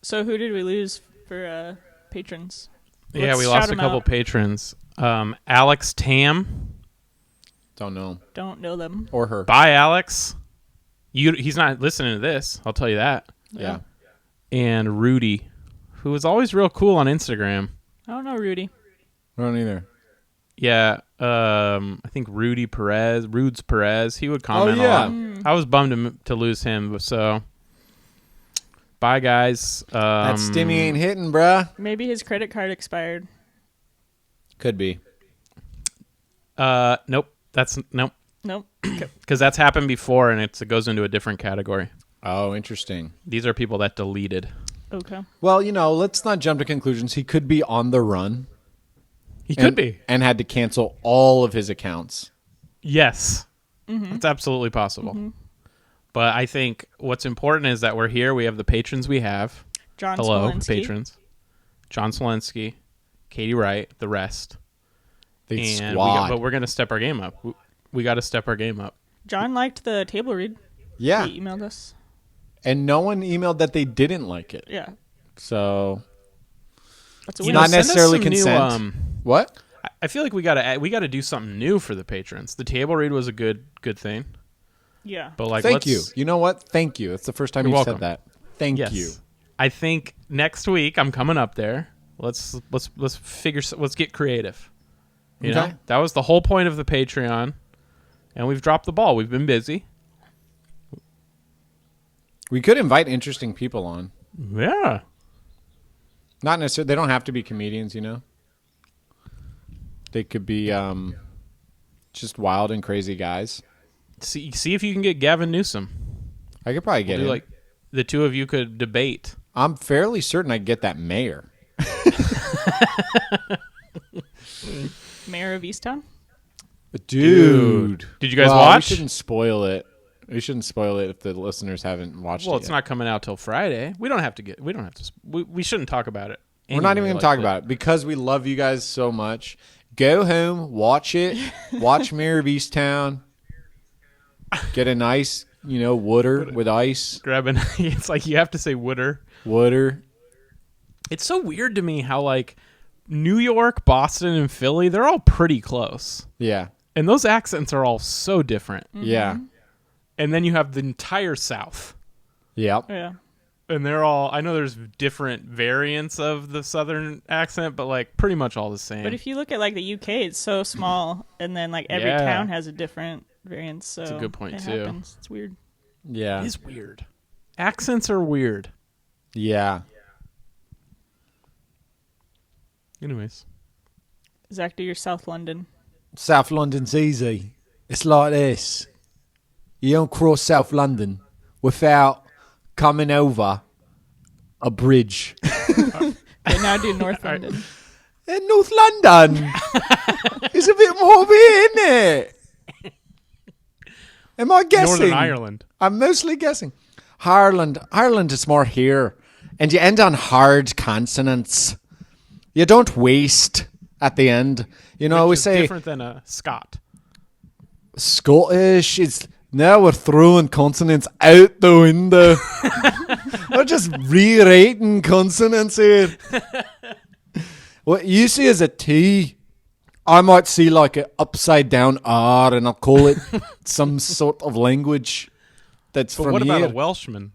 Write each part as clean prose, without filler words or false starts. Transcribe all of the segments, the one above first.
So who did we lose for patrons? Yeah, Let's we shout lost a 'em couple out. patrons. Alex Tam. Don't know. Don't know them. Or her. Bye, Alex. He's not listening to this. I'll tell you that. Yeah. And Rudy, who was always real cool on Instagram. I don't know Rudy. I don't either. Yeah, I think Rudes Perez. He would comment Oh, yeah. a lot. I was bummed to lose him. So, bye, guys. That stimmy ain't hitting, bruh. Maybe his credit card expired. Could be. Nope. Nope. Nope. Because that's happened before, and it goes into a different category. Oh, interesting. These are people that deleted. Okay. Well, let's not jump to conclusions. He could be on the run. He could be. And had to cancel all of his accounts. Yes. It's absolutely possible. But I think what's important is that we're here. We have the patrons we have. John Hello, Smolensky. patrons. John Smolensky, Katie Wright, the rest. The And squad. but we're going to step our game up. We got to step our game up. John liked the table read. Yeah. He emailed us. And no one emailed that they didn't like it. Yeah. So, That's a You win. know, not send us necessarily some new, consent. What? I feel like we got to do something new for the patrons. The table read was a good thing. Yeah. But like Thank you. You know what? Thank you. It's the first time You're you welcome. said that. Thank Yes. you. I think next week I'm coming up there. Let's get creative. You Okay. know? That was the whole point of the Patreon. And we've dropped the ball. We've been busy. We could invite interesting people on. Yeah. Not necessarily. They don't have to be comedians, They could be just wild and crazy guys. See if you can get Gavin Newsom. I could probably get Do him. like the two of you could debate. I'm fairly certain I get that mayor. Mayor of Easttown? Dude. Did you guys Well, watch? We shouldn't spoil it. We shouldn't spoil it if the listeners haven't watched Well, it it's yet. not coming out till Friday. We don't have to. We shouldn't talk about it. We're not even anyway going like to talk that. about it because we love you guys so much. Go home, watch it. Watch Mayor of Easttown. Get a nice, water with ice. Grabbing. It's like you have to say Wooder. Water. It's so weird to me how like New York, Boston, and Philly, they're all pretty close. Yeah. And those accents are all so different. Yeah. And then you have the entire South. Yep. Yeah. And they're all, I know there's different variants of the Southern accent, but like pretty much all the same. But if you look at like the UK, it's so small, and then like every Yeah. town has a different variant. So a good point, it too. happens. It's weird. Yeah. It is weird. Accents are weird. Yeah. Anyways. Zach, do your South London. South London's easy. It's like this. You don't cross South London without coming over a bridge. Okay, now do North London. In North London. It's a bit more bit, isn't it? Am I guessing? Northern Ireland. I'm mostly guessing. Ireland is more here. And you end on hard consonants. You don't waste at the end. We Which is say different than a Scot. Scottish. It's now we're throwing consonants out the window. We're just rewriting consonants here. What you see as a T, I might see like an upside down R, and I'll call it some sort of language that's But from what here. about a Welshman?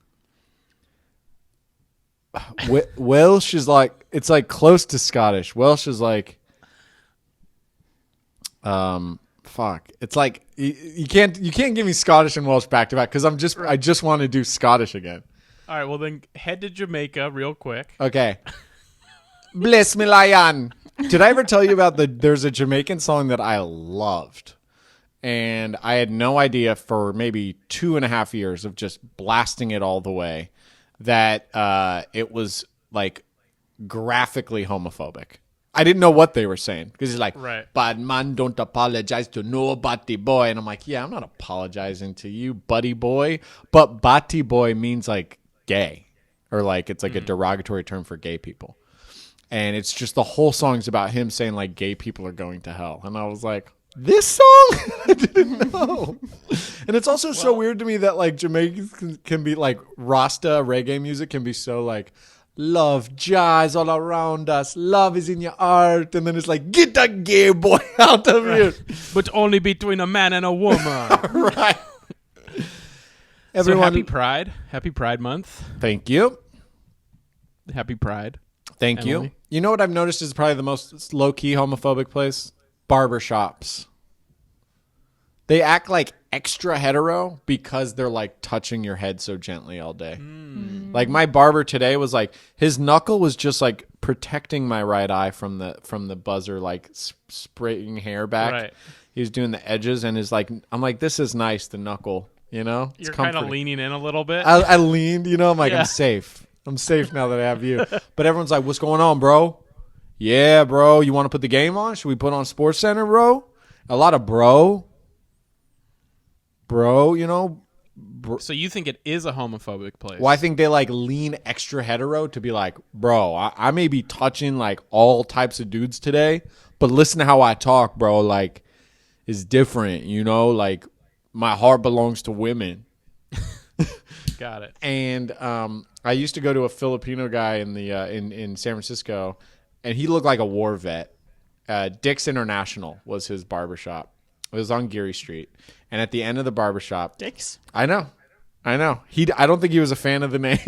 Welsh is like, it's like close to Scottish. Welsh is like, fuck. It's like you can't give me Scottish and Welsh back to back because I just want to do Scottish again. All right, well then head to Jamaica real quick. Okay. Bless me, lion. Did I ever tell you about there's a Jamaican song that I loved, and I had no idea for maybe 2.5 years of just blasting it all the way that it was like graphically homophobic. I didn't know what they were saying because it's like, Right. bad man don't apologize to nobody boy. And I'm like, yeah, I'm not apologizing to you, buddy boy. But bati boy means like gay, or like it's like a derogatory term for gay people. And it's just the whole song's about him saying like gay people are going to hell. And I was like, this song? I didn't know. And it's also so weird to me that like Jamaicans can be like Rasta reggae music can be so like love, jazz all around us. Love is in your art. And then it's like, get that gay boy out of here. But only between a man and a woman. Right. So happy Pride. Happy Pride Month. Thank you. Happy Pride. Thank Emily? you. You know what I've noticed is probably the most low-key homophobic place? Barbershops. They act like extra hetero because they're like touching your head so gently all day. Like my barber today was like, his knuckle was just like protecting my right eye from the buzzer, like spraying hair back. Right. He was doing the edges and is like, I'm like, this is nice, the knuckle, you know? It's You're kind of comforting. leaning in a little bit. I leaned, you know, I'm like, Yeah. I'm safe. I'm safe now that I have you. But everyone's like, what's going on, bro? Yeah, bro. You want to put the game on? Should we put on Sports Center, bro? A lot of bro, you know. So you think it is a homophobic place? Well, I think they like lean extra hetero to be like, bro, I may be touching like all types of dudes today, but listen to how I talk, bro. Like, it's different, you know. Like, my heart belongs to women. Got it. And I used to go to a Filipino guy in the in San Francisco, and he looked like a war vet. Dick's International was his barbershop. It was on Geary Street. And at the end of the barbershop, Dicks. I know. I don't think he was a fan of the name.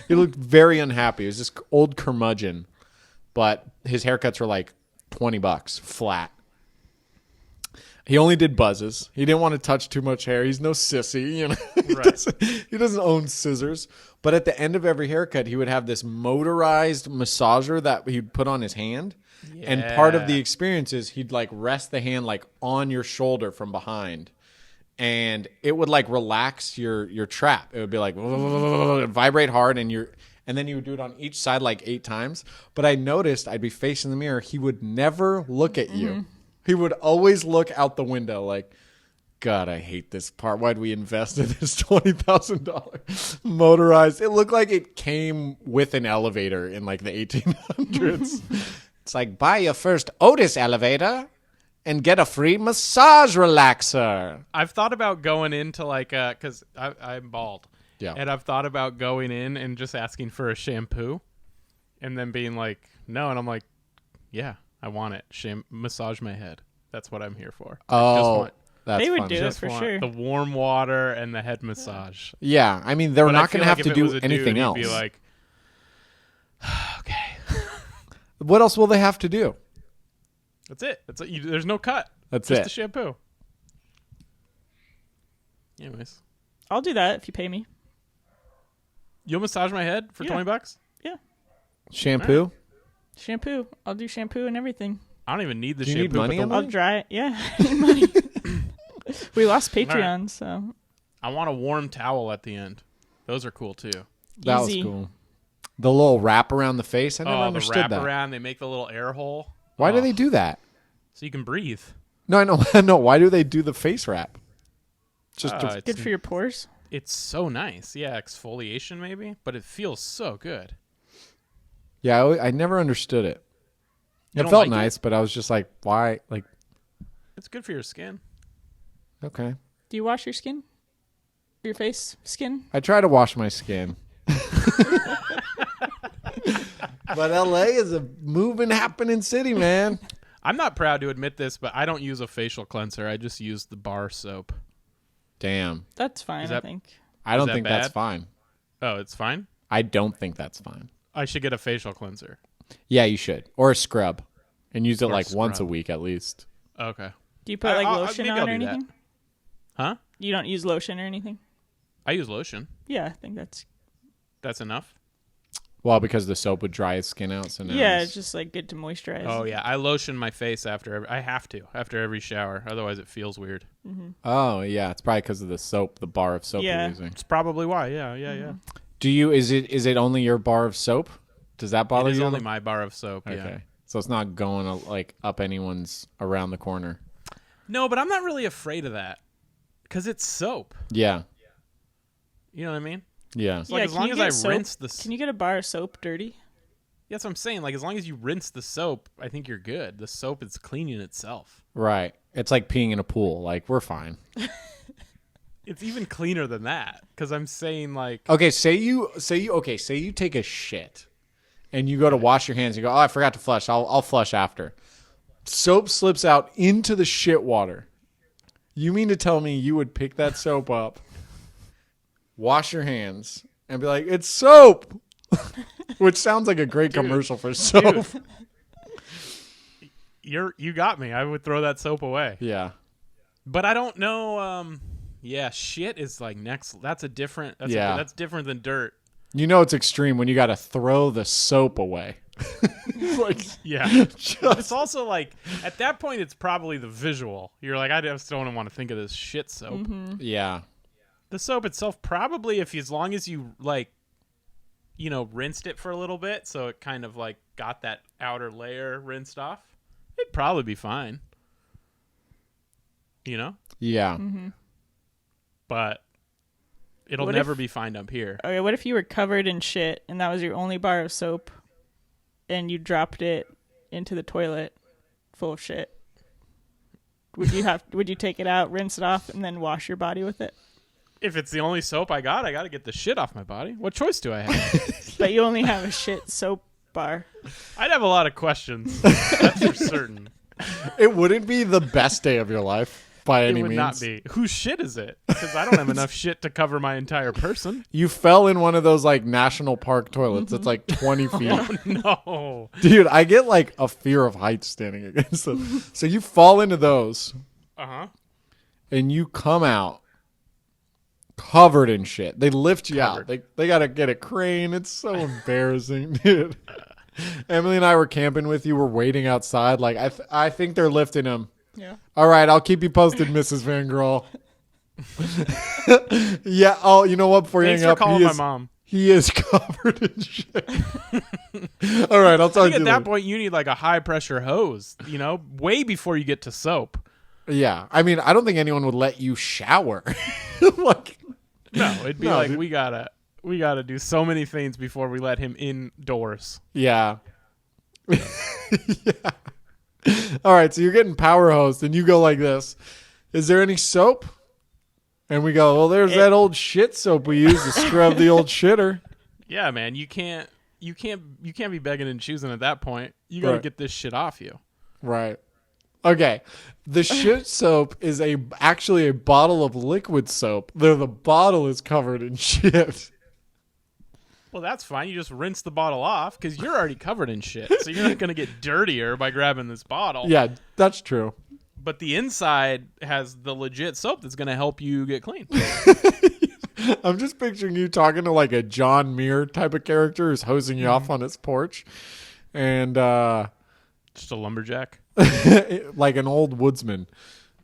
He looked very unhappy. He was this old curmudgeon, but his haircuts were like $20 flat. He only did buzzes. He didn't want to touch too much hair. He's no sissy, you know. Right. He doesn't own scissors. But at the end of every haircut, he would have this motorized massager that he'd put on his hand. Yeah. And part of the experience is he'd like rest the hand like on your shoulder from behind. And it would like relax your trap. It would be like vibrate hard, and then you would do it on each side like 8 times. But I noticed I'd be facing the mirror. He would never look at you. He would always look out the window like, God, I hate this part. Why'd we invest in this $20,000 motorized? It looked like it came with an elevator in like the 1800s. It's like, buy your first Otis elevator and get a free massage relaxer. I've thought about going into like because I'm bald. Yeah. And I've thought about going in and just asking for a shampoo, and then being like, no, and I'm like, yeah, I want it. Massage my head. That's what I'm here for. Oh, that's They would fun. do it Just for want sure. the warm water and the head massage. Yeah, I mean, they're But I not feel going to have like to if it was do a anything dude, else. he'd be like, okay, What else will they have to do? that's it. There's no cut. That's just it. the shampoo. Anyways, I'll do that if you pay me. you'll massage my head for Yeah. $20? Yeah. Shampoo? Shampoo. I'll do shampoo and everything. I don't even need the Do you shampoo. need money, but Emily? I'll dry it. Yeah. I need money. We lost Patreon, so. I want a warm towel at the end. Those are cool too. That Easy. was cool. The little wrap around the face? I never The understood wrap that. around, they make the little air hole. Why do Oh, they do that? So you can breathe. No, I know. No, why do they do the face wrap? Just to, It's, Good for your pores. it's so nice. Yeah, exfoliation maybe, but it feels so good. yeah, I never understood it. You It don't felt like nice, but I was just like, why? Like, It's good for your skin. okay. Do you wash your skin? Your face skin? I try to wash my skin. But LA is a moving, happening city, man. I'm not proud to admit this, but I don't use a facial cleanser. I just use the bar soap. Damn. That's fine, that- I think. I don't that think that's bad? fine. Oh, it's fine? I don't think that's fine. I should get a facial cleanser. Yeah, you should. Or a scrub. And use it Or a like once a scrub. week at least. Okay. Do you put like I'll- lotion maybe on I'll or do that. anything? Huh? You don't use lotion or anything? I use lotion. Yeah, I think That's enough? Well, because the soap would dry his skin out. So now yeah, it's just like good to moisturize. Oh, yeah. I lotion my face I have to, after every shower. Otherwise, it feels weird. Oh, yeah. It's probably because of the soap, the bar of soap Yeah. you're using. It's probably why. Yeah, yeah, yeah. Do you, is it only your bar of soap? Does that bother It is you? only my bar of soap, Okay. yeah. So it's not going like up anyone's around the corner. No, but I'm not really afraid of that. Because it's soap. Yeah. You know what I mean? Yeah. It's like as can long you as get I soap- rinse the Can you get a bar of soap dirty? That's what I'm saying. Like, as long as you rinse the soap, I think you're good. The soap is cleaning itself. Right. It's like peeing in a pool. Like, we're fine. It's even cleaner than that. Because I'm saying, like, Okay, say you take a shit and you go to wash your hands. You go, oh, I forgot to flush. I'll flush after. Soap slips out into the shit water. You mean to tell me you would pick that soap up, wash your hands, and be like, it's soap? Which sounds like a great commercial for soap. You got me. I would throw that soap away. Yeah. But I don't know. Shit is like next. That's a different. That's different than dirt. You know it's extreme when you got to throw the soap away. Like, yeah. It's also like at that point it's probably the visual. You're like, I just don't want to think of this shit soap. Mm-hmm. Yeah. The soap itself probably, as long as you like, rinsed it for a little bit, so it kind of like got that outer layer rinsed off, it'd probably be fine. Yeah. Mm-hmm. But it'll never be fine up here. Okay, what if you were covered in shit and that was your only bar of soap and you dropped it into the toilet full of shit? Would you take it out, rinse it off, and then wash your body with it? If it's the only soap I got to get the shit off my body. What choice do I have? But you only have a shit soap bar. I'd have a lot of questions. That's for certain. It wouldn't be the best day of your life by any means. It would not be. Whose shit is it? Because I don't have enough shit to cover my entire person. You fell in one of those like national park toilets. It's like 20 feet. Oh, no. Dude, I get like a fear of heights standing against them. So you fall into those. Uh-huh. And you come out covered in shit. They lift you out. They got to get a crane. It's so embarrassing, dude. Emily and I were camping with you. We're waiting outside. Like, I think they're lifting him. Yeah. All right, I'll keep you posted, Mrs. Van Graal. Yeah. Oh, you know what? Before Thanks you hang for up, calling my mom. He is covered in shit. All right, I'll talk to you at that later. point, you need like a high pressure hose, way before you get to soap. Yeah. I mean, I don't think anyone would let you shower. Like, no, it'd be like, dude, we gotta do so many things before we let him indoors. Yeah. Yeah. All right, so you're getting power hosed, and you go like this. Is there any soap? And we go, well, there's that old shit soap we use to scrub the old shitter. Yeah, man, you can't be begging and choosing at that point. You got to get this shit off you. Right. Okay. The shit soap is actually a bottle of liquid soap. The bottle is covered in shit. Well, that's fine. You just rinse the bottle off because you're already covered in shit. So you're not going to get dirtier by grabbing this bottle. Yeah, that's true. But the inside has the legit soap that's going to help you get clean. I'm just picturing you talking to like a John Muir type of character who's hosing you off on his porch. And just a lumberjack. Like an old woodsman.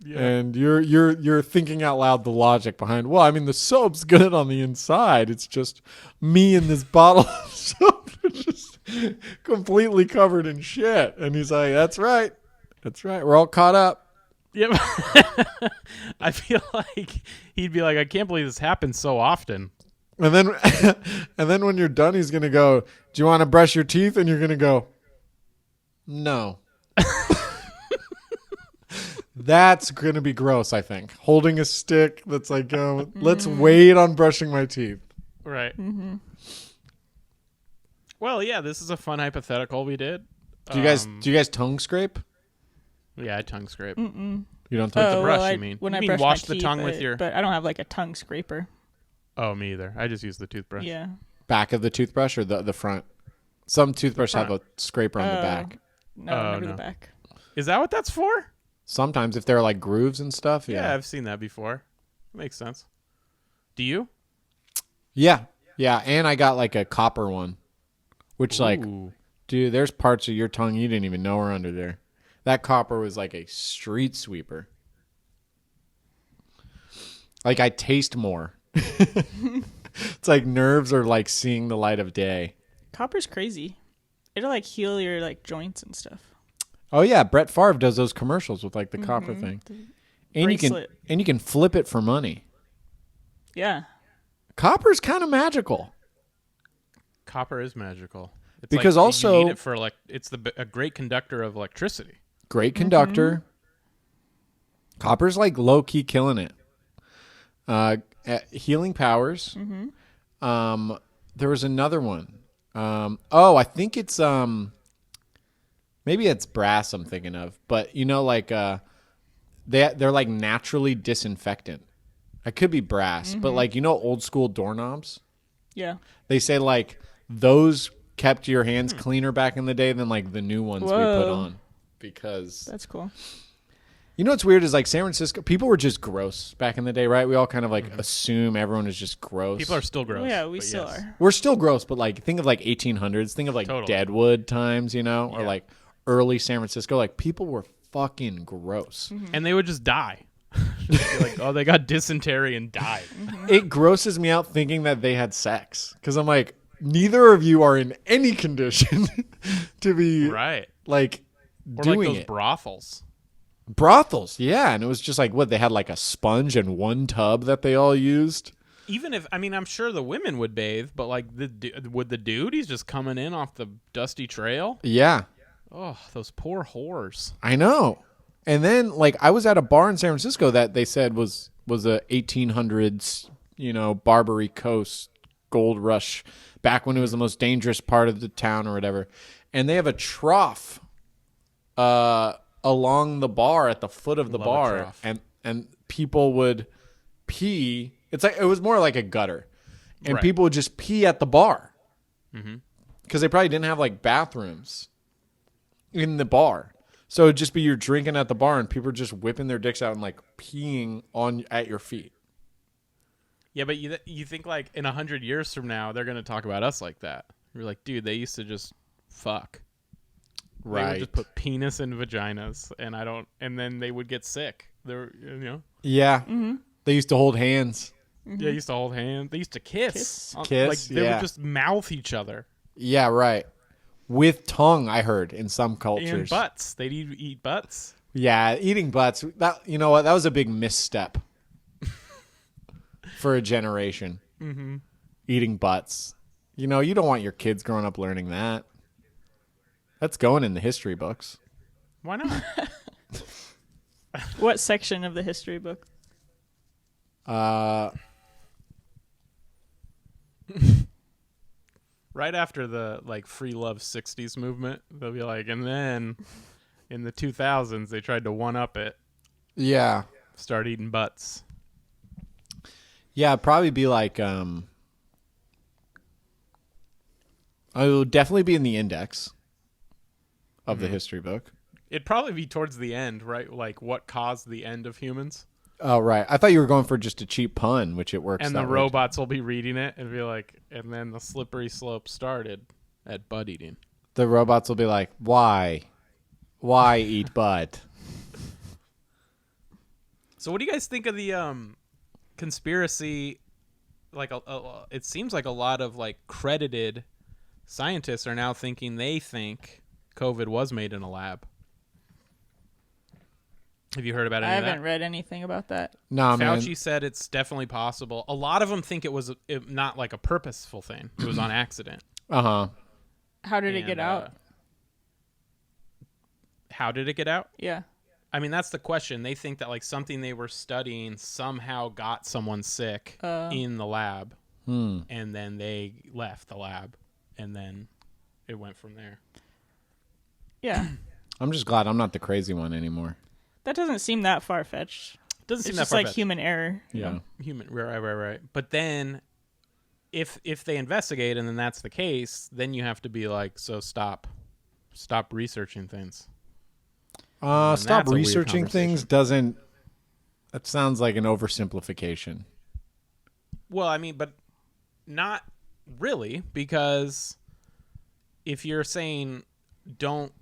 Yeah. And you're thinking out loud the logic behind, well, I mean, the soap's good on the inside. It's just me and this bottle of soap just completely covered in shit. And he's like, that's right. We're all caught up. Yep. I feel like he'd be like, I can't believe this happens so often. And then when you're done, he's going to go, do you want to brush your teeth? And you're going to go, no. That's going to be gross, I think. Holding a stick that's like, let's wait on brushing my teeth. Right. Mm-hmm. Well, yeah, this is a fun hypothetical we did. Do you guys tongue scrape? Yeah, I tongue scrape. Mm-mm. You don't touch the brush, you mean? When you I mean brush wash my the tongue teeth, with your... But I don't have like a tongue scraper. Oh, me either. I just use the toothbrush. Yeah. Back of the toothbrush or the front? Some toothbrushes have a scraper on the back. No, never the back. Is that what that's for? Sometimes if there are like grooves and stuff. Yeah, I've seen that before. Makes sense. Do you? Yeah. Yeah, and I got like a copper one. Which like, dude, there's parts of your tongue you didn't even know were under there. That copper was like a street sweeper. Like I taste more. It's like nerves are like seeing the light of day. Copper's crazy. It'll like heal your like joints and stuff. Oh yeah, Brett Favre does those commercials with like the copper thing. And you can flip it for money. Yeah. Copper's kind of magical. Copper is magical. It's because like, also you need it for it's a great conductor of electricity. Great conductor. Copper's like low key killing it. Healing powers. There was another one. I think it's maybe it's brass I'm thinking of, but like they're like naturally disinfectant. It could be brass, but like old school doorknobs. Yeah. They say like those kept your hands cleaner back in the day than like the new ones we put Whoa. on. Because That's cool. what's weird is like San Francisco, people were just gross back in the day, right? We all kind of like assume everyone is just gross. People are still gross. Well, yeah, we but still yes. are. We're still gross, but like think of like 1800s, think of like Totally. Deadwood times, or Yeah. like early San Francisco. Like people were fucking gross. And they would just die. You're like, oh, they got dysentery and died. It grosses me out thinking that they had sex because I'm like, neither of you are in any condition to be Right. like Or doing like those it. brothels. Brothels, yeah, and it was just like what they had like a sponge and one tub that they all used. Even if, I mean, I'm sure the women would bathe, but like would the dude? He's just coming in off the dusty trail. Yeah, Oh, those poor whores. I know. And then like I was at a bar in San Francisco that they said was a 1800s, Barbary Coast gold rush back when it was the most dangerous part of the town or whatever. And they have a trough along the bar at the foot of the Love a bar trough. and people would pee. It's like it was more like a gutter. And Right. people would just pee at the bar. Because they probably didn't have like bathrooms in the bar. So it'd just be you're drinking at the bar and people are just whipping their dicks out and like peeing at your feet. Yeah, but you think like in 100 years from now they're gonna talk about us like that? You're like, dude, they used to just fuck. They would Right. just put penis in vaginas, and then they would get sick. They're Yeah. They used to hold hands. They used to hold hands. They used to kiss. Kiss, Like they yeah. would just mouth each other. Yeah, right. With tongue, I heard in some And cultures. butts. They'd eat butts. Yeah, eating butts. That what? That was a big misstep for a generation. Mm-hmm. Eating butts. You don't want your kids growing up learning that. That's going in the history books. Why not? What section of the history book? Right after the like free love 60s movement, they'll be like, and then in the 2000s they tried to one up it, Yeah. start eating butts. Yeah, it'd probably be like it would definitely be in the index of the history book. It'd probably be towards the end, right? Like what caused the end of humans. Oh, right. I thought you were going for just a cheap pun, which it works. And that the way. robots will be reading it and be like, and then the slippery slope started at butt eating. The robots will be like, "Why eat butt?" So what do you guys think of the conspiracy? Like, it seems like a lot of like credited scientists are now thinking they think COVID was made in a lab. Have you heard about any I of that? haven't read anything about that. No, man. Fauci said it's definitely possible. A lot of them think it was not like a purposeful thing. It was on accident. Uh-huh. How did it And, get out? How did it get out? Yeah. I mean, that's the question. They think that like something they were studying somehow got someone sick in the lab, and then they left the lab, and then it went from there. Yeah. I'm just glad I'm not the crazy one anymore. That doesn't seem that far fetched. Doesn't seem It's that just far like human error. Yeah. human, right. But then, if they investigate and then that's the case, then you have to be like, so stop researching things. Stop that's a weird researching things doesn't. That sounds like an oversimplification. Well, I mean, but not really, because if you're saying don't,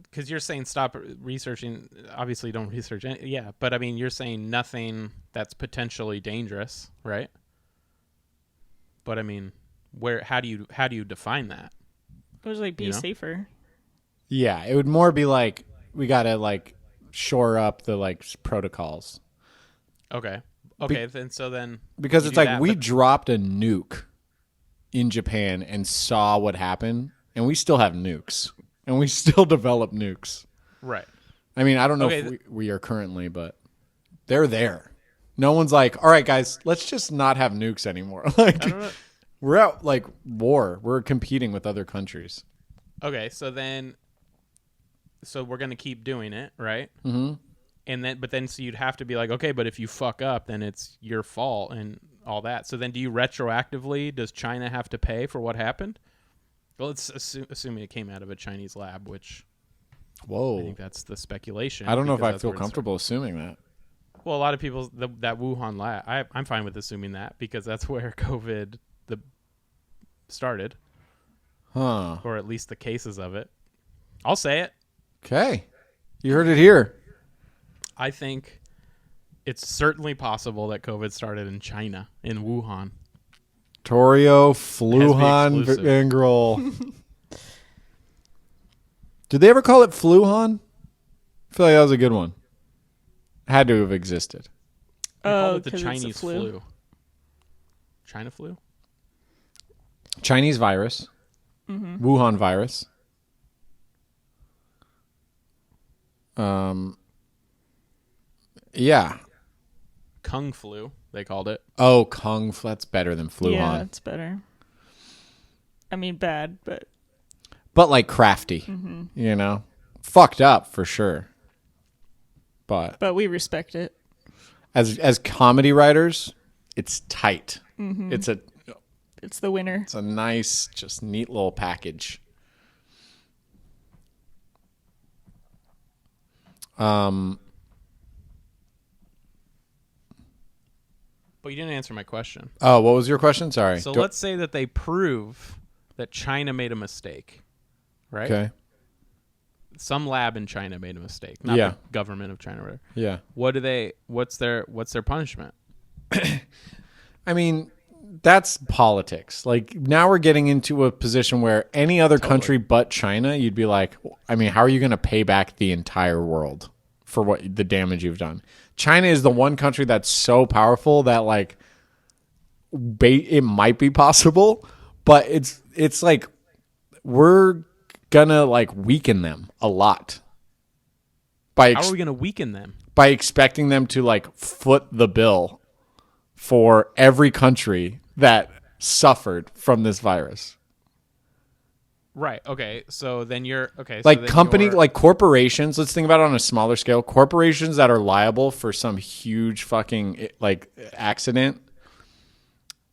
because you're saying stop researching, obviously don't research any, yeah, but I mean, you're saying nothing that's potentially dangerous, right? But I mean, how do you define that? It was like be You know? safer. Yeah, it would more be like we gotta like shore up the like protocols Okay, then because you it's do like that, we but- dropped a nuke in Japan and saw what happened, and we still have nukes, and we still develop nukes. right. I mean, I don't know Okay, if we are currently, but they're there. No one's like, all right, guys, let's just not have nukes anymore. Like, I don't know. We're at like war. We're competing with other countries. Okay, so we're gonna keep doing it, right? Mm-hmm. And then so you'd have to be like, okay, but if you fuck up, then it's your fault and all that. So then do you retroactively, does China have to pay for what happened? Well, it's assuming it came out of a Chinese lab, which I Whoa. think that's the speculation. I don't know if because I that's feel where it's comfortable assuming that. Well, a lot of people that Wuhan lab, I'm fine with assuming that because that's where COVID started, Huh. or at least the cases of it. I'll say it. Okay. You heard it here. I think it's certainly possible that COVID started in China, in Wuhan. Torio, Has Fluhan, to be exclusive. Ingrol. Did they ever call it Fluhan? I feel like that was a good one. Had to have existed. They called it the 'cause it's a Chinese flu. China flu? Chinese virus. Mm-hmm. Wuhan virus. Yeah. Kung flu, they called it. Oh, Kung Flu. That's better than Fluhan. Yeah, it's better. I mean, bad, but But like crafty, you know? Fucked up for sure. But we respect it. as comedy writers, it's tight. Mm-hmm. It's the winner. It's a nice, just neat little package. But you didn't answer my question. Oh, what was your question? Sorry. So let's say that they prove that China made a mistake, right? Okay. Some lab in China made a mistake, not Yeah. the government of China. Or whatever. Yeah. What's their punishment? I mean, that's politics. Like now we're getting into a position where any other country but China, you'd be like, I mean, how are you going to pay back the entire world for what the damage you've done? China is the one country that's so powerful that like it might be possible, but it's like we're gonna like weaken them a lot by How are we going to weaken them? by expecting them to like foot the bill for every country that suffered from this virus. Right. Okay. So then you're okay. Like so like corporations, let's think about it on a smaller scale. Corporations that are liable for some huge fucking like accident,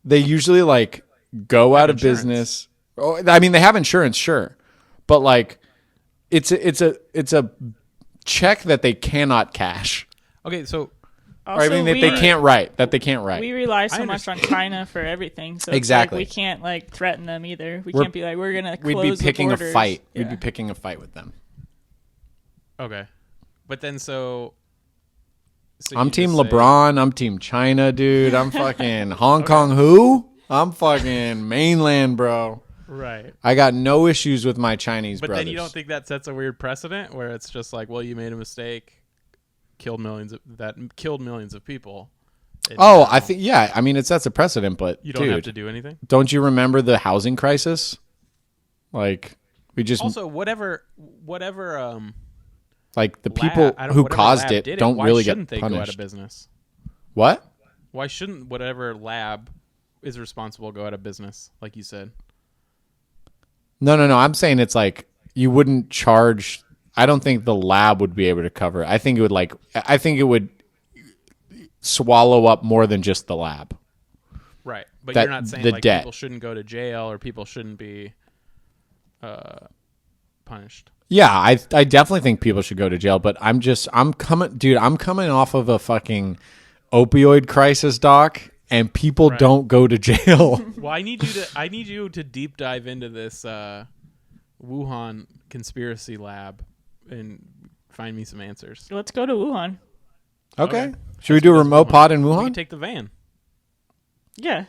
they usually like go out of insurance. business. Oh, I mean, they have insurance, sure, but like it's a check that they cannot cash. Okay. So Or I mean, that they can't write. That they can't write. We rely so much on China for everything, so Exactly. it's like we can't like threaten them either. We can't be like we're gonna close We'd be picking the a borders. fight. Yeah. We'd be picking a fight with them. okay, but then so I'm you team just say- LeBron. I'm team China, dude. I'm fucking Hong Kong. Who? I'm fucking mainland, bro. Right. I got no issues with my Chinese But brothers. then you don't think that sets a weird precedent where it's just like, well, you made a mistake, killed millions of people. And Oh, now I think yeah. I mean, it sets a precedent, but you don't dude, have to do anything. don't you remember the housing crisis? Like we just Also, whatever like the lab- people I don't- who whatever caused lab it did don't why really shouldn't get they go out of punished. business? What? Why shouldn't whatever lab is responsible go out of business, like you said? No. I'm saying it's like you wouldn't charge. I don't think the lab would be able to cover it. I think it would swallow up more than just the lab. Right, but That- you're not saying the like debt. people shouldn't go to jail or people shouldn't be punished. Yeah, I definitely think people should go to jail, but I'm coming off of a fucking opioid crisis, doc, and people Right. don't go to jail. Well, I need you to deep dive into this Wuhan conspiracy lab and find me some answers. Let's go to Wuhan. Okay. Okay. Should we do a remote pod in We Wuhan? can take the van. Yeah,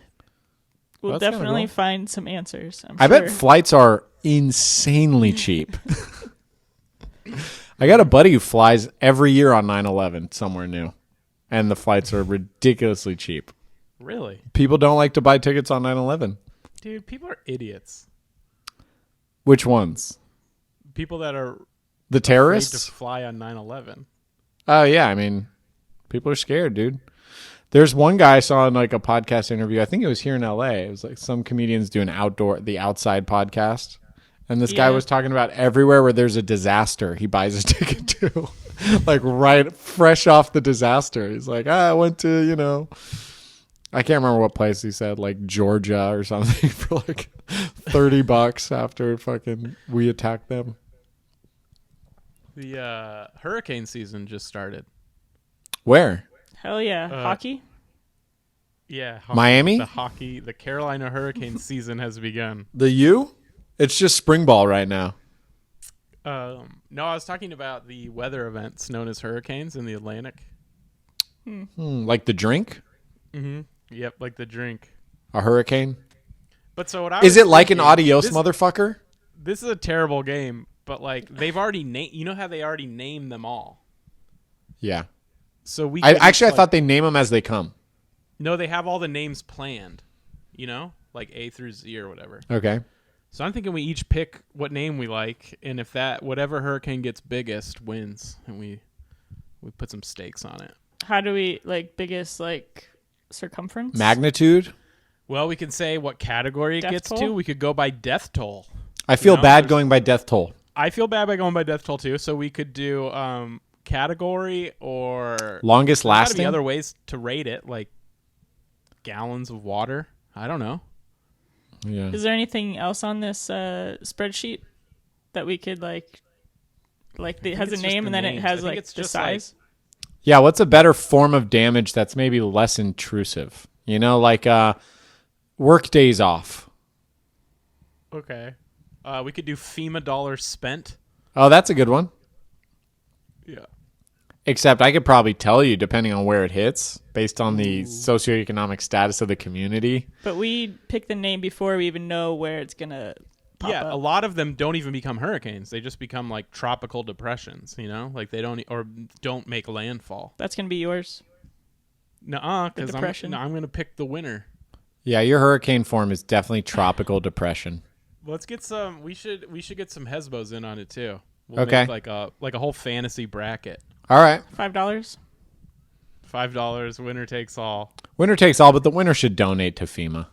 we'll That's kinda definitely cool. find some answers. I sure. bet flights are insanely cheap. I got a buddy who flies every year on 9/11 somewhere new, and the flights are ridiculously cheap. Really? People don't like to buy tickets on 9/11. Dude, people are idiots. Which ones? People that are The afraid to terrorists? fly on 9/11. Oh yeah, I mean, people are scared, dude. There's one guy I saw in like a podcast interview. I think it was here in LA. It was like some comedians doing the outside podcast. And this guy Yeah. was talking about everywhere where there's a disaster, he buys a ticket to. Like right fresh off the disaster. He's like, I went to, I can't remember what place he said, like Georgia or something for like $30 after fucking we attacked them. The hurricane season just started. Where? Hell yeah. Hockey? Yeah. Miami? The Carolina hurricane season has begun. The U? It's just spring ball right now. No, I was talking about the weather events known as hurricanes in the Atlantic. Like the drink? Mm-hmm. Yep, like the drink. A hurricane? But so what I Is was it like an thinking- adios this- motherfucker? This is a terrible game, but like they've already named. You know how they already named them all. Yeah. So we I could just, thought they name them as they come. no, they have all the names planned. Like A through Z or whatever. Okay. So I'm thinking we each pick what name we like, and if whatever hurricane gets biggest wins, and we put some stakes on it. How do we, biggest, circumference? Magnitude? Well, we can say what category it Death gets toll? to. We could go by death toll. I feel bad there's- going by death toll. I feel bad by going by death toll too. So we could do category or Longest there's gotta lasting? be other ways to rate it, like gallons of water. I don't know. Yeah. Is there anything else on this spreadsheet that we could, it has a it's just name the and then it names. has, I think it's the just, size? Yeah, what's a better form of damage that's maybe less intrusive? Work days off. Okay. We could do FEMA dollars spent. Oh, that's a good one. Yeah. Except I could probably tell you, depending on where it hits, based on the socioeconomic status of the community. But we pick the name before we even know where it's going to pop Yeah, up. a lot of them don't even become hurricanes. They just become like tropical depressions, like they don't make landfall. That's going to be yours. Nuh-uh, because depression. I'm going to pick the winner. Yeah, your hurricane form is definitely tropical depression. Let's get some. We should get some Hesbos in on it too. We'll Okay. make like a whole fantasy bracket. All right. $5? $5, winner takes all. Winner takes all, but the winner should donate to FEMA.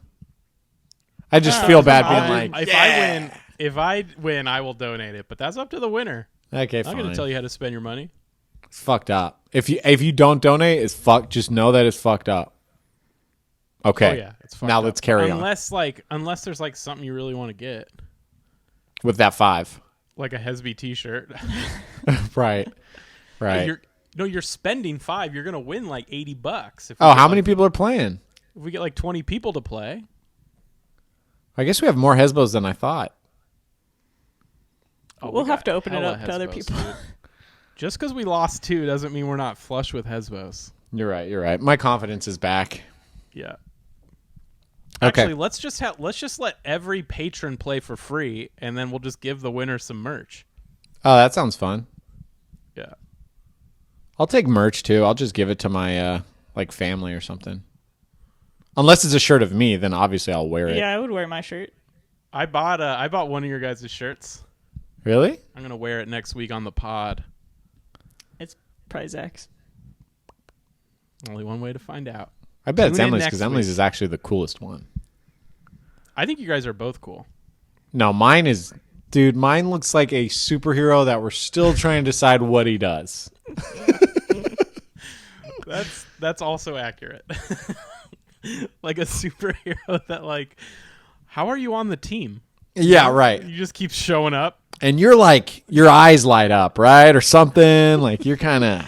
I just feel bad being like, If I win, I will donate it. But that's up to the winner. okay, I'm fine. not going to tell you how to spend your money. It's fucked up. If you don't donate, it's fucked. Just know that it's fucked up. Okay. Oh yeah, it's fucked Now up. let's carry on Unless there's like something you really want to get, with that 5. like a Hesby T-shirt. Right. Right. You're spending 5. You're gonna win like $80. Oh, how many people are playing? If we get like 20 people to play, I guess we have more Hesbos than I thought. We'll have to open it hella up to other Hesbos, people. dude. Just because we lost 2 doesn't mean we're not flush with Hesbos. You're right. My confidence is back. Yeah. Okay. Actually, let's just let every patron play for free, and then we'll just give the winner some merch. Oh, that sounds fun. Yeah. I'll take merch too. I'll just give it to my family or something. Unless it's a shirt of me, then obviously I'll wear it. Yeah, I would wear my shirt. I bought one of your guys' shirts. Really? I'm gonna wear it next week on the pod. It's probably Zach's. Only one way to find out. I bet it's Tune in Emily's next because Emily's week. is actually the coolest one. I think you guys are both cool. No, mine looks like a superhero that we're still trying to decide what he does. That's also accurate. Like a superhero that how are you on the team? Yeah, right. You just keep showing up. And you're like, your eyes light up, right? Or something. Like you're kind of,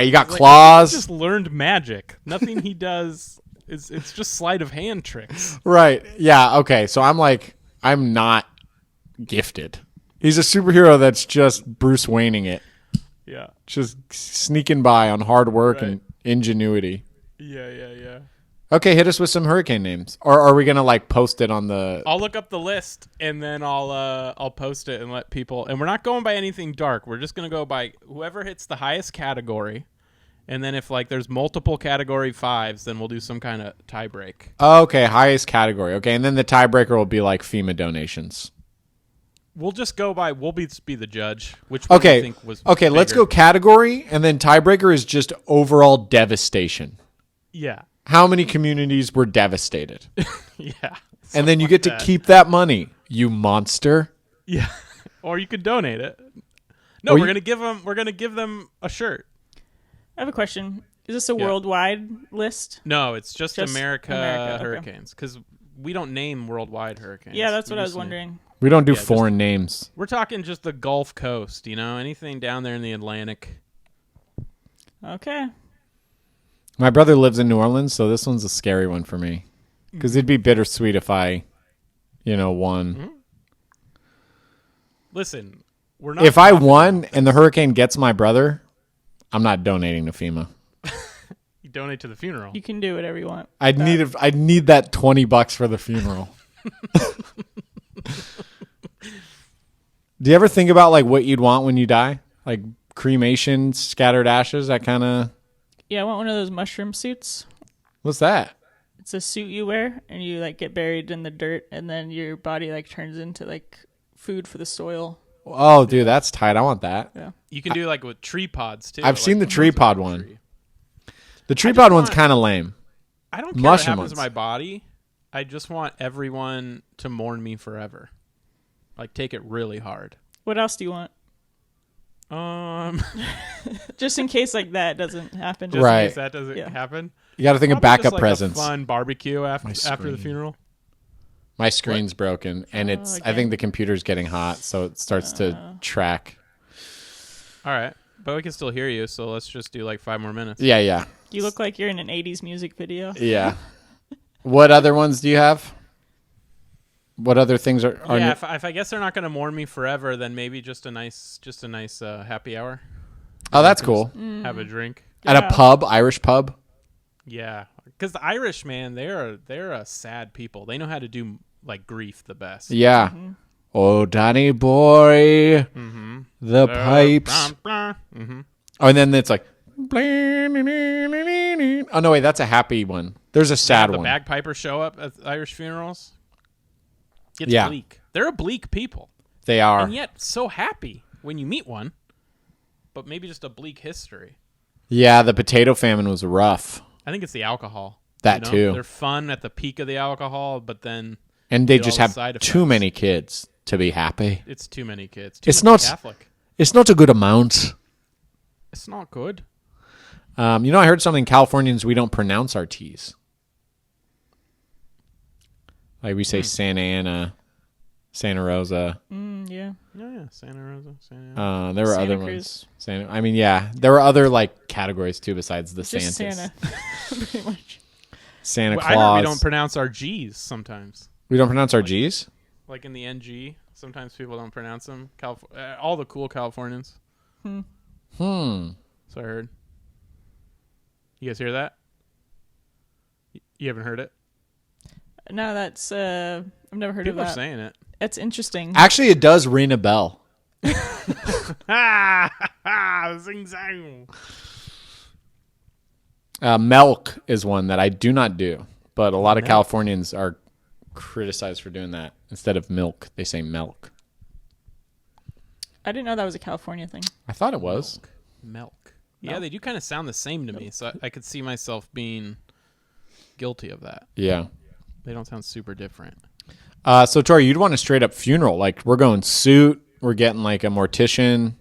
you got claws. He just learned magic. Nothing he does it's just sleight of hand tricks. Right. Yeah. Okay. So I'm not gifted. He's a superhero that's just Bruce Wayneing it. Yeah. Just sneaking by on hard work Right. and ingenuity. Yeah. Okay, hit us with some hurricane names. Or are we going to post it on the... I'll look up the list and then I'll post it and let people. And we're not going by anything dark. We're just going to go by whoever hits the highest category. And then if there's multiple category 5s, then we'll do some kind of tie break. Okay, highest category. Okay, and then the tiebreaker will be FEMA donations. We'll just go by. We'll be the judge. Which one Okay. you think was Okay, let's bigger. go category, and then tiebreaker is just overall devastation. Yeah. How many communities were devastated? Yeah. And then you Something get to like that. keep that money, you monster. Yeah. Or you could donate it. No, Or we're you- gonna give them. We're gonna give them a shirt. I have a question. Is this a Yeah. worldwide list? No, it's just Just America, America, okay. hurricanes because we don't name worldwide hurricanes. Yeah, that's We what I was just name- wondering. We don't do Yeah, just- foreign names. We're talking just the Gulf Coast. Anything down there in the Atlantic. Okay. My brother lives in New Orleans, so this one's a scary one for me. Because it'd be bittersweet if I, won. Listen, we're not. If I profiting won off and the this. hurricane gets my brother, I'm not donating to FEMA. You donate to the funeral. You can do whatever you want. I'd need that $20 for the funeral. Do you ever think about like what you'd want when you die? Like cremation, scattered ashes, that kind of. Yeah, I want one of those mushroom suits. What's that? It's a suit you wear, and you like get buried in the dirt, and then your body like turns into like food for the soil. Oh, dude, that's tight. I want that. Yeah. You can do like with tree pods too. I've like seen the ones tree with pod a one. tree. The tree I pod just one's want- kind of lame. I don't care Mushroom what happens to ones. my body. I just want everyone to mourn me forever. Like take it really hard. What else do you want? Just in case like that doesn't happen. Just Right. in case that doesn't Yeah. happen. You got to think of Probably just, backup like, presents. A fun barbecue after the screen. funeral. My screen's broken, and I again. think the computer's getting hot, so it starts to track. All right, but we can still hear you, so let's just do like 5 more minutes. Yeah. You look like you're in an 80s music video. Yeah. What other ones do you have? What other things are Yeah, new? if I guess they're not going to mourn me forever, then maybe just a nice happy hour. Oh, that's cool. Have a drink. At a Yeah. pub, Irish pub. Yeah, because the Irish, man, they're a sad people. They know how to do like grief the best. Yeah. Oh, Danny boy, the pipes. Mm-hmm. Oh, and then it's like. Oh no, wait, that's a happy one. There's a sad The one. bagpipers show up at Irish funerals. It's Yeah. bleak. They're a bleak people, They are. and yet so happy when you meet one. But maybe just a bleak history. Yeah, the potato famine was rough. I think it's the alcohol. That too. They're fun at the peak of the alcohol, but then And they Get just all the have side too effects. many kids to be happy. it's too many kids. Too It's much not- Catholic. It's not a good amount. It's not good. I heard something. Californians, we don't pronounce our T's. Like we say Santa Ana, Santa Rosa. Yeah. Yeah. Santa Rosa. Santa Ana. There were Santa other Cruz. ones. Yeah. There were other like categories too besides the Just Santas. Santa. Pretty much. Santa Well, I heard Claus. we don't pronounce our G's sometimes. We don't pronounce our G's? Like in the NG, sometimes people don't pronounce them. All the cool Californians. Hmm. So I heard. You guys hear that? You haven't heard it? No, that's I've never heard People of are that. saying it. That's interesting. Actually, it does ring a bell. Zing zang. Milk is one that I do not do, but a lot of Californians are criticized for doing that. Instead of milk, they say milk. I didn't know that was a California thing. I thought it was. Milk. Yeah, they do kind of sound the same to me, so I could see myself being guilty of that. Yeah. They don't sound super different. So, Tori, you'd want a straight up funeral. Like, we're going suit. We're getting like a mortician.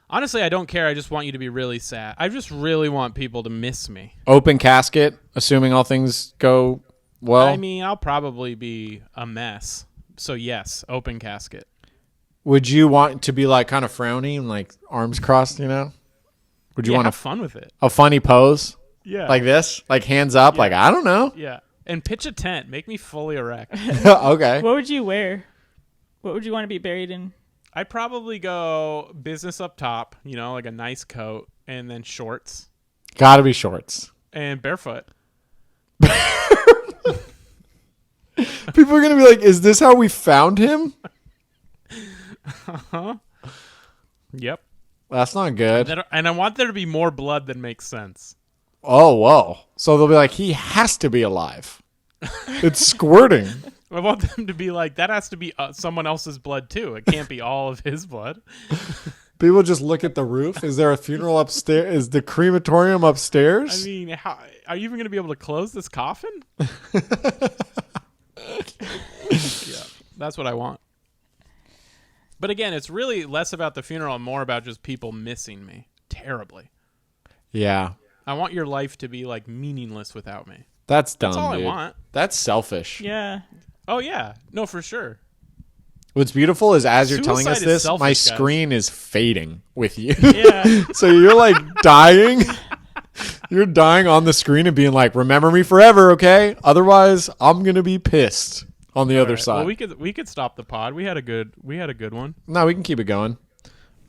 Honestly, I don't care. I just want you to be really sad. I just really want people to miss me. Open casket, assuming all things go well. I mean, I'll probably be a mess. So, yes, open casket. Would you want to be like kind of frowny and like arms crossed, Would you want have fun with it? a funny pose? Yeah. Like this? Like hands up? Like, I don't know. Yeah. And pitch a tent. Make me fully erect. Okay. What would you wear? What would you want to be buried in? I'd probably go business up top, like a nice coat, and then shorts Gotta be shorts. and barefoot. People are going to be like, is this how we found him? Yep. That's not good. And I want there to be more blood than makes sense. Oh, whoa. So they'll be like, he has to be alive. It's squirting. I want them to be like, that has to be someone else's blood too. It can't be all of his blood. People just look at the roof. Is there a funeral upstairs? Is the crematorium upstairs? I mean, how are you even going to be able to close this coffin? Yeah, that's what I want. But again, it's really less about the funeral and more about just people missing me terribly. Yeah. I want your life to be like meaningless without me. That's dumb, That's all dude. I want. That's selfish. Yeah. Oh yeah, no, for sure. What's beautiful is as you're telling us Suicide is this, selfish, my guys. screen is fading with you. Yeah. So you're like dying. You're dying on the screen and being like, remember me forever, okay? Otherwise, I'm going to be pissed on the other Right. side. Well, we could stop the pod. We had a good one. No, we can keep it going.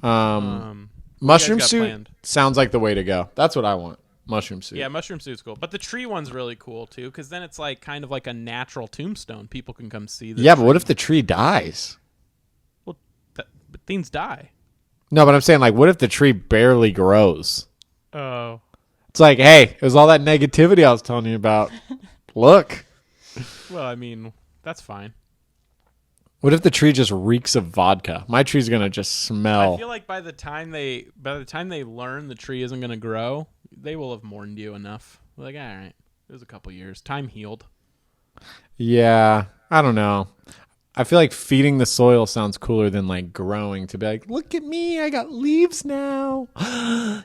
What Mushroom you guys got suit planned? sounds like the way to go. That's what I want. Mushroom suit. Yeah, mushroom suit's cool, but the tree one's really cool too, because then it's like kind of like a natural tombstone. People can come see. Yeah, but what if the tree dies? Well, but things die. No, but I'm saying, like, what if the tree barely grows? Oh, It's like, hey, it was all that negativity I was telling you about. Look. well, I mean, that's fine. What if the tree just reeks of vodka? My tree's gonna just smell. I feel like by the time they learn the tree isn't going to grow, they will have mourned you enough. Like, all right, it was a couple years. Time healed. Yeah, I don't know. I feel like feeding the soil sounds cooler than like growing. To be like, look at me, I got leaves now.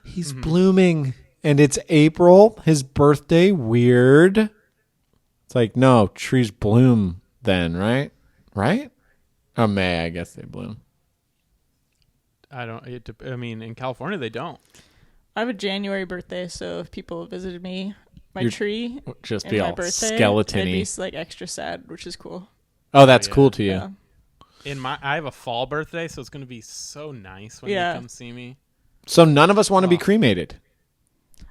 He's blooming, and it's April, his birthday. Weird. It's like, no, trees bloom then, right? Right? Oh, May, I guess they bloom. I mean, in California they don't. I have a January birthday, so if people visited me, my You're- tree, Just and be my all birthday, skeleton-y. I'd be like extra sad, which is cool. Oh, that's Yeah. cool to you. Yeah. I have a fall birthday, so it's going to be so nice when Yeah. you come see me. So none of us want to be Oh. cremated.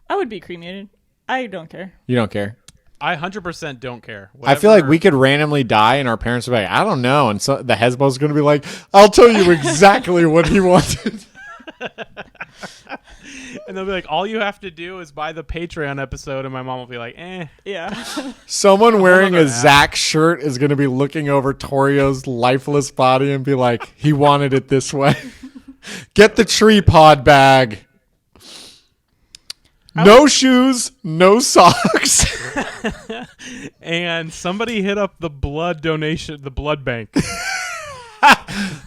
I would be cremated. I don't care. You don't care. I 100% don't care. I feel like Whatever- we could randomly die and our parents would be like, I don't know. And so the Hesbos is going to be like, I'll tell you exactly what he wanted. and they'll be like, all you have to do is buy the Patreon episode, and my mom will be like, eh. Yeah. Someone wearing a other app. Zach shirt is going to be looking over Torio's lifeless body and be like, he wanted it this way. Get the tree pod bag. No shoes, no socks. And somebody hit up the blood donation, the blood bank.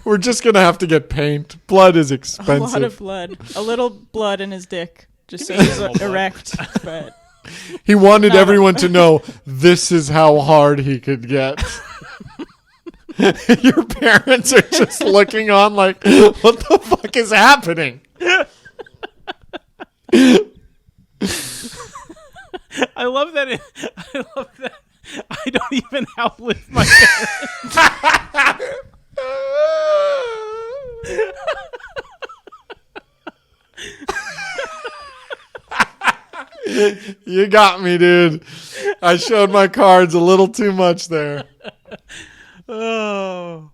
We're just going to have to get paint. Blood is A expensive. lot of blood. A little blood in his dick. Just so he's Little blood. erect. But He wanted No. everyone to know this is how hard he could get. Your parents are just looking on like, what the fuck is happening? I love that. I don't even outlive my parents. You got me, dude. I showed my cards a little too much there. Oh.